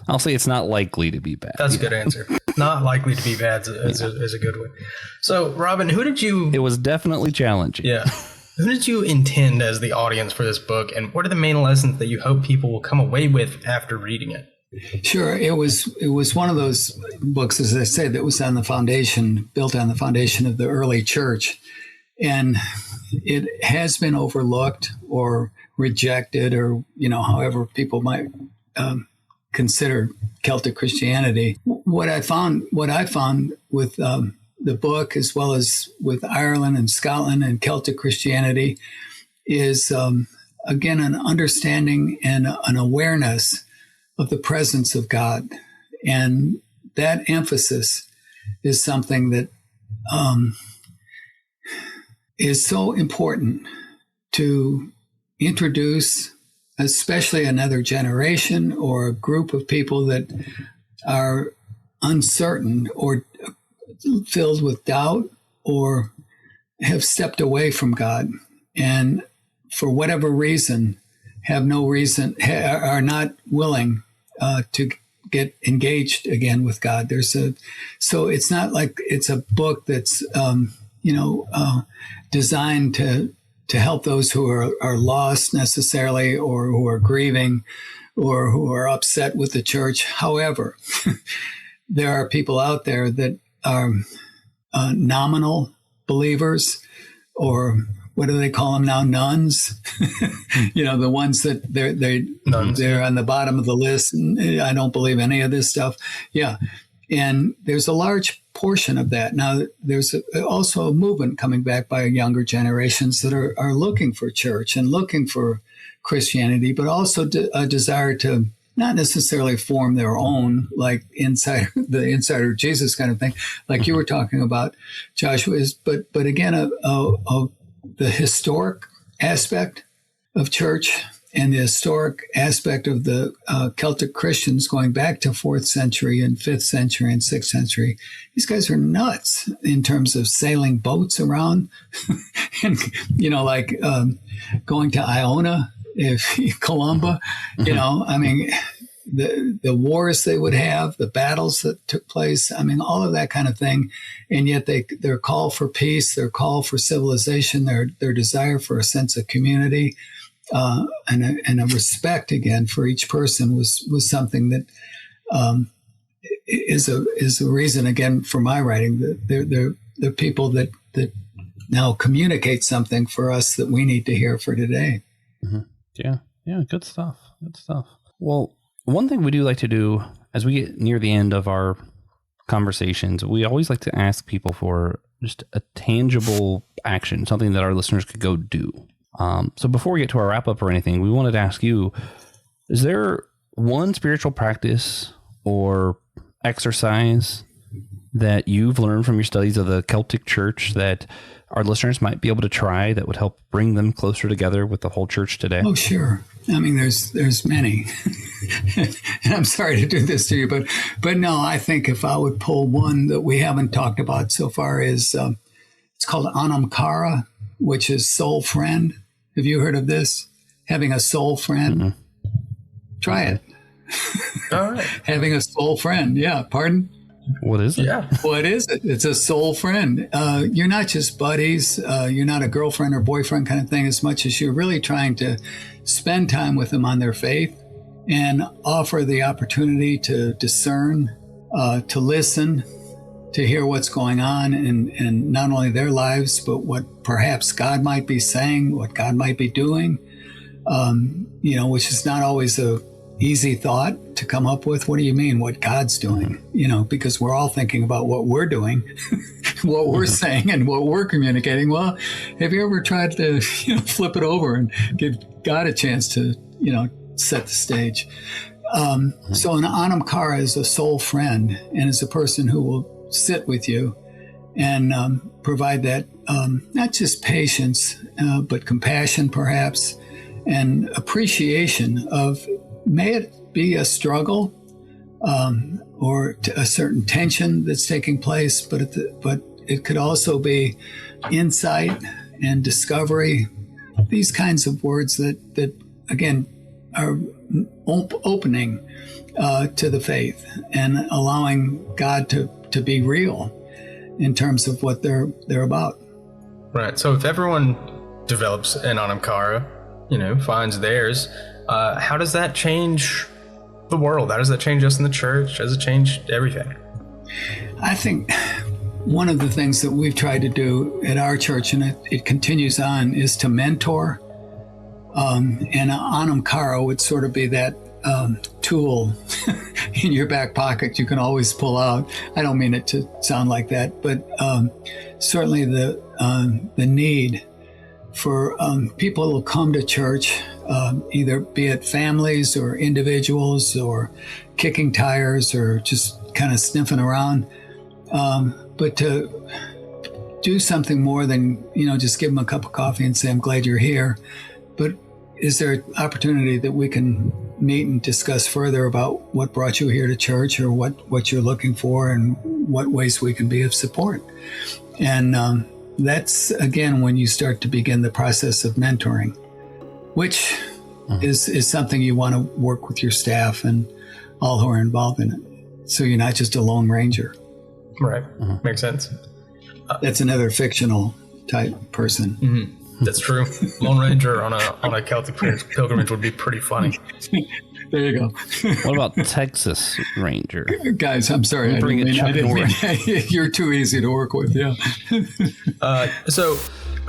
A: I'll say it's not likely to be bad.
B: That's a good answer. Not likely to be bad is a good one. So, Robin, who did you...
A: It was definitely challenging.
B: Yeah. Who did you intend as the audience for this book, and what are the main lessons that you hope people will come away with after reading it?
C: Sure. It was one of those books, as I said, that was on the foundation, built on the foundation of the early church. And it has been overlooked or rejected, or, however people might consider Celtic Christianity. What I found with the book, as well as with Ireland and Scotland and Celtic Christianity, is, again, an understanding and an awareness of the presence of God. And that emphasis is something that is so important to introduce, especially another generation or a group of people that are uncertain or filled with doubt or have stepped away from God, and for whatever reason are not willing to get engaged again with God. So it's not like it's a book that's designed to help those who are lost necessarily, or who are grieving, or who are upset with the church. However, there are people out there that are nominal believers, or what do they call them now? Nuns. The ones that they're on the bottom of the list. And I don't believe any of this stuff. Yeah. And there's a large portion of that. Now, there's also a movement coming back by younger generations that are looking for church and looking for Christianity, but also a desire to not necessarily form their own, like the insider Jesus kind of thing, like you were talking about, Joshua, but again, the historic aspect of church and the historic aspect of the Celtic Christians going back to 4th century and 5th century and 6th century. These guys are nuts in terms of sailing boats around and, like going to Iona, Columba, I mean, the wars they would have, the battles that took place, I mean, all of that kind of thing. And yet their call for peace, their call for civilization, their desire for a sense of community, and a respect again for each person was something that is a reason again for my writing. That they're people that now communicate something for us that we need to hear for today.
A: Mm-hmm. Yeah, good stuff. Well, one thing we do like to do as we get near the end of our conversations, we always like to ask people for just a tangible action, something that our listeners could go do. So before we get to our wrap up or anything, we wanted to ask you, is there one spiritual practice or exercise that you've learned from your studies of the Celtic Church that our listeners might be able to try that would help bring them closer together with the whole church today?
C: Oh, sure. I mean, there's many. And I'm sorry to do this to you, but no, I think if I would pull one that we haven't talked about so far is, it's called Anam Cara, which is soul friend. Have you heard of this? Having a soul friend? Mm-hmm. Try it.
B: All right.
C: Having a soul friend. Yeah. Pardon?
A: What is it?
B: Yeah.
C: What is it? It's a soul friend. You're not just buddies. You're not a girlfriend or boyfriend kind of thing as much as you're really trying to spend time with them on their faith and offer the opportunity to discern, to listen, to hear what's going on in not only their lives, but what perhaps God might be saying, what God might be doing, which is not always a easy thought to come up with. What do you mean what God's doing? Because we're all thinking about what we're doing, what we're saying and what we're communicating. Well, have you ever tried to, flip it over and give God a chance to, set the stage? So an Anam Cara is a soul friend and is a person who will sit with you and provide that, not just patience, but compassion perhaps, and appreciation of, may it be a struggle or a certain tension that's taking place, but it could also be insight and discovery, these kinds of words that again, are opening to the faith and allowing God to be real in terms of what they're about.
B: Right. So if everyone develops an Anam Cara, finds theirs, how does that change the world? How does that change us in the church? How does it change everything?
C: I think one of the things that we've tried to do at our church, and it continues on, is to mentor. And Anam Cara would sort of be that tool in your back pocket you can always pull out. I don't mean it to sound like that, but certainly the need for people who come to church, either be it families or individuals or kicking tires or just kind of sniffing around, but to do something more than, just give them a cup of coffee and say, I'm glad you're here. But is there an opportunity that we can meet and discuss further about what brought you here to church or what you're looking for and what ways we can be of support? And that's, again, when you start to begin the process of mentoring, which is something you want to work with your staff and all who are involved in it. So you're not just a lone ranger.
B: Right. Makes sense.
C: That's another fictional type person.
B: Mm-hmm. That's true. Lone Ranger on a Celtic pilgrimage would be pretty funny.
C: There you go.
A: What about Texas Ranger?
C: Guys, I'm sorry. I didn't mean you're too easy to work with. Yeah.
B: So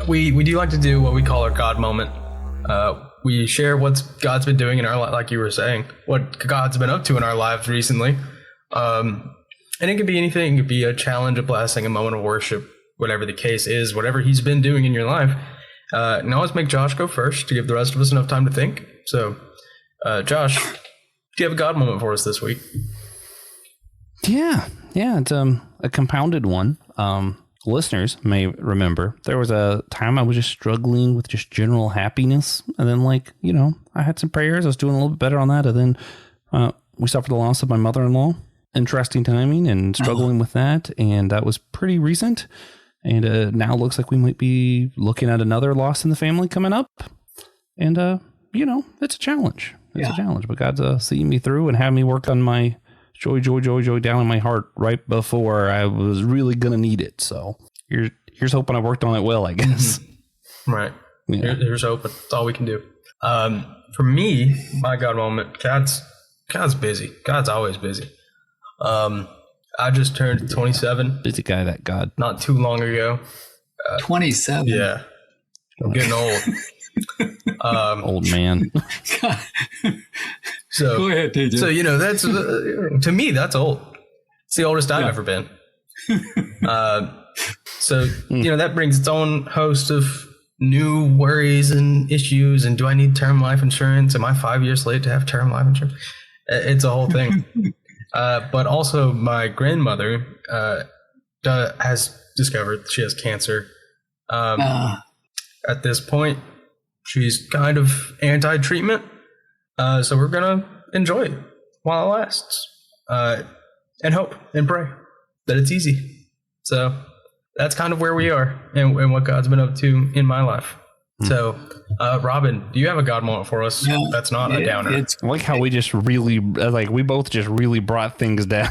B: we do like to do what we call our God moment. We share what God's been doing in our life, like you were saying, what God's been up to in our lives recently. And it could be anything. It could be a challenge, a blessing, a moment of worship, whatever the case is, whatever he's been doing in your life. Now let's make Josh go first to give the rest of us enough time to think. So, Josh, do you have a God moment for us this week?
A: Yeah, it's a compounded one. Listeners may remember there was a time I was just struggling with just general happiness, and then I had some prayers. I was doing a little bit better on that, and then we suffered the loss of my mother-in-law. Interesting timing and struggling with that, and that was pretty recent. And now it looks like we might be looking at another loss in the family coming up, and it's a challenge. It's a challenge, but God's seeing me through and having me work on my joy down in my heart right before I was really gonna need it. So here's hoping I worked on it well, I guess.
B: Right. Yeah. Here's hoping. That's all we can do. For me, my God moment, God's busy. God's always busy. I just turned 27.
A: Busy guy, that God.
B: Not too long ago.
C: 27.
B: Yeah. I'm getting old.
A: Old man.
B: So
C: go ahead, TJ.
B: So that's to me that's old. It's the oldest I've ever been. So that brings its own host of new worries and issues. And do I need term life insurance? Am I 5 years late to have term life insurance? It's a whole thing. But also my grandmother has discovered she has cancer. At this point, she's kind of anti-treatment. So we're going to enjoy it while it lasts. And hope and pray that it's easy. So that's kind of where we are and what God's been up to in my life. So, Robin, do you have a God moment for us?
C: Yeah,
B: that's not a downer.
A: I like how we just really, we both just really brought things down.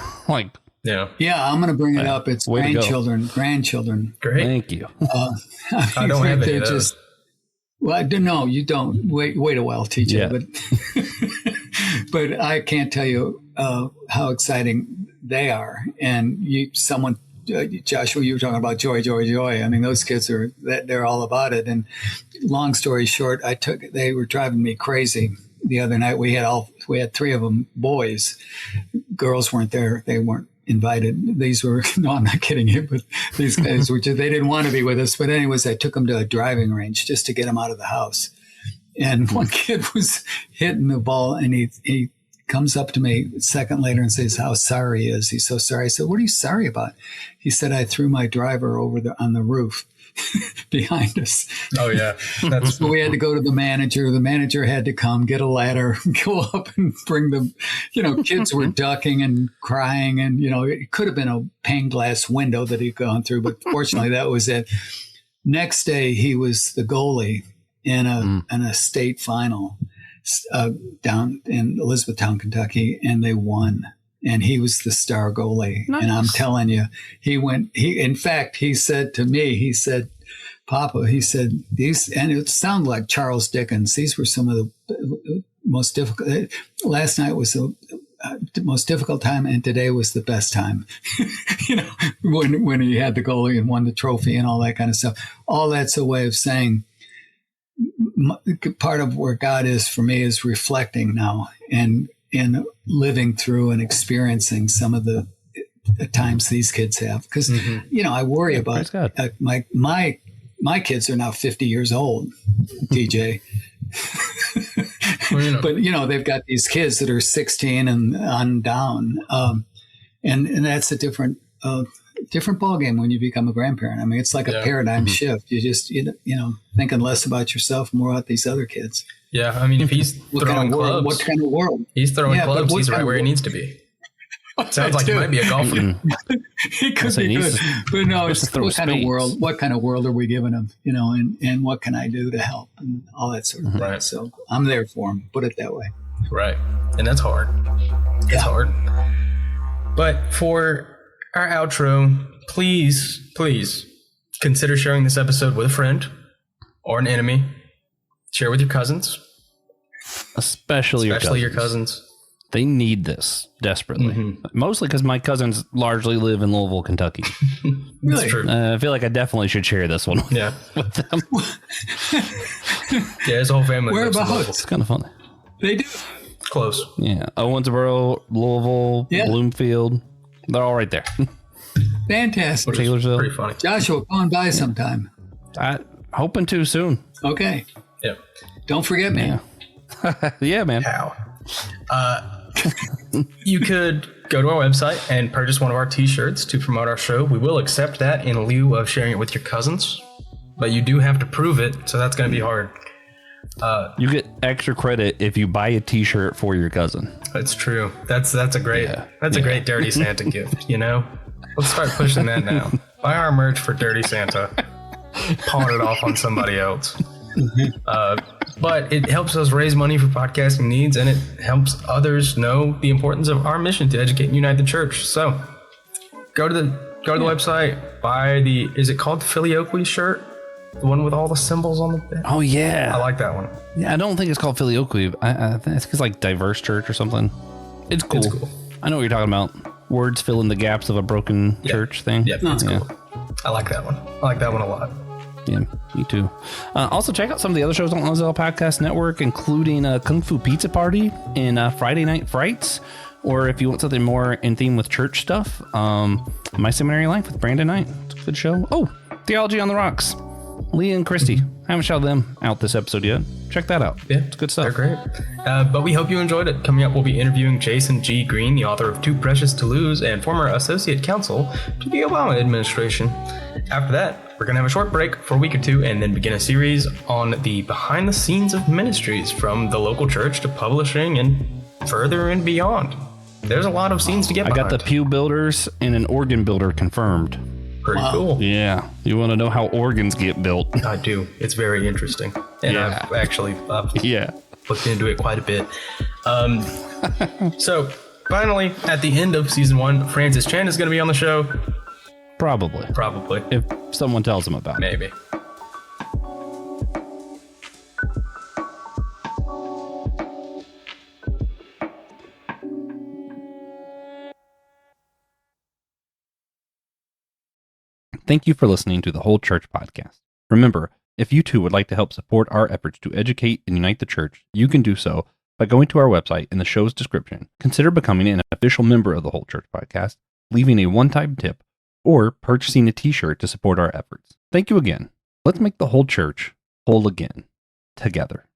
C: Yeah, I'm going to bring it up. It's grandchildren.
B: Great.
A: Thank you.
B: I don't have any of those.
C: Well, no, you don't. Wait a while, TJ.
A: Yeah.
C: But I can't tell you how exciting they are. And Joshua, you were talking about joy. I mean, those kids they're all about it. And long story short, they were driving me crazy the other night. We had three of them boys. Girls weren't there. They weren't invited. These were, no, I'm not kidding you, but these guys they didn't want to be with us. But anyways, I took them to a driving range just to get them out of the house. And one kid was hitting the ball, and he comes up to me a second later and says how sorry he is. He's so sorry. I said, what are you sorry about? He said, I threw my driver on the roof behind us.
B: Oh, yeah.
C: So we had to go to the manager. The manager had to come, get a ladder, go up and bring them. Kids were ducking and crying. And, it could have been a pane glass window that he'd gone through. But fortunately, that was it. Next day, he was the goalie in a state final down in Elizabethtown, Kentucky, and they won. And he was the star goalie. Nice. And I'm telling you, in fact, he said to me, Papa, he said, and it sounded like Charles Dickens. These were some of the most difficult. Last night was the most difficult time, and today was the best time. When he had the goalie and won the trophy and all that kind of stuff. All that's a way of saying, part of where God is for me is reflecting now and living through and experiencing some of the times these kids have. Because, I worry about my kids are now 50 years old, DJ. But, they've got these kids that are 16 and on down. And that's a different ballgame when you become a grandparent. I mean, it's like a paradigm shift. You just, thinking less about yourself, more about these other kids.
B: Yeah. I mean, if he's throwing clubs,
C: what kind of world?
B: He's throwing clubs. He's right where he needs to be. Sounds like he might be a golfer.
C: He could be good. But no, it's what kind of world are we giving him? And what can I do to help and all that sort of thing.
B: Right.
C: So I'm there for him. Put it that way.
B: Right. And that's hard. It's hard. But for our outro, please consider sharing this episode with a friend or an enemy. Share with your cousins.
A: Especially your cousins. They need this desperately. Mostly because my cousins largely live in Louisville, Kentucky.
C: Really?
B: That's true.
A: I feel like I definitely should share this one with them.
B: Yeah, his whole family lives in Louisville.
A: It's kind of fun.
C: They do.
B: Close.
A: Yeah. Owensboro, Louisville, Bloomfield. They're all right there.
C: Fantastic.
A: Taylorsville.
B: Pretty funny.
C: Joshua, go on by sometime.
A: Hoping to soon.
C: Okay.
B: Yep.
C: Don't forget me.
A: Yeah, yeah, man.
B: How? You could go to our website and purchase one of our t-shirts to promote our show. We will accept that in lieu of sharing it with your cousins, but you do have to prove it, so that's going to be hard.
A: You get extra credit if you buy a t-shirt for your cousin.
B: That's true. That's a great a great Dirty Santa gift, you know? Let's start pushing that now. Buy our merch for Dirty Santa. Pawn it off on somebody else. But it helps us raise money for podcasting needs, and it helps others know the importance of our mission to educate and unite the church. So go to the website, buy is it called the Filioque shirt? The one with all the symbols on the back?
A: Oh, yeah.
B: I like that one.
A: Yeah, I don't think it's called Filioque. I think it's like Diverse Church or something. It's cool.
B: It's cool.
A: I know what you're talking about. Words fill in the gaps of a broken church thing.
B: Yep, it's cool. I like that one. I like that one a lot.
A: Yeah, me too. Also, check out some of the other shows on Ozell Podcast Network, including Kung Fu Pizza Party and Friday Night Frights. Or if you want something more in theme with church stuff, My Seminary Life with Brandon Knight. It's a good show. Oh, Theology on the Rocks. Leah and Christy. Haven't shouted them out this episode yet. Check that out.
B: Yeah,
A: it's good stuff.
B: They're great. But we hope you enjoyed it. Coming up, we'll be interviewing Jason G. Green, the author of Too Precious to Lose and former associate counsel to the Obama administration. After that, we're going to have a short break for a week or two and then begin a series on the behind the scenes of ministries from the local church to publishing and further and beyond. There's a lot of scenes to get behind.
A: I got the pew builders and an organ builder confirmed.
B: Pretty cool.
A: Yeah. You want to know how organs get built?
B: I do. It's very interesting. And I've actually looked into it quite a bit. So finally, at the end of season 1, Francis Chan is going to be on the show.
A: Probably. If someone tells him about it.
B: Maybe.
A: Thank you for listening to the Whole Church Podcast. Remember, if you too would like to help support our efforts to educate and unite the church, you can do so by going to our website in the show's description. Consider becoming an official member of the Whole Church Podcast, leaving a one-time tip, or purchasing a t-shirt to support our efforts. Thank you again. Let's make the whole church whole again, together.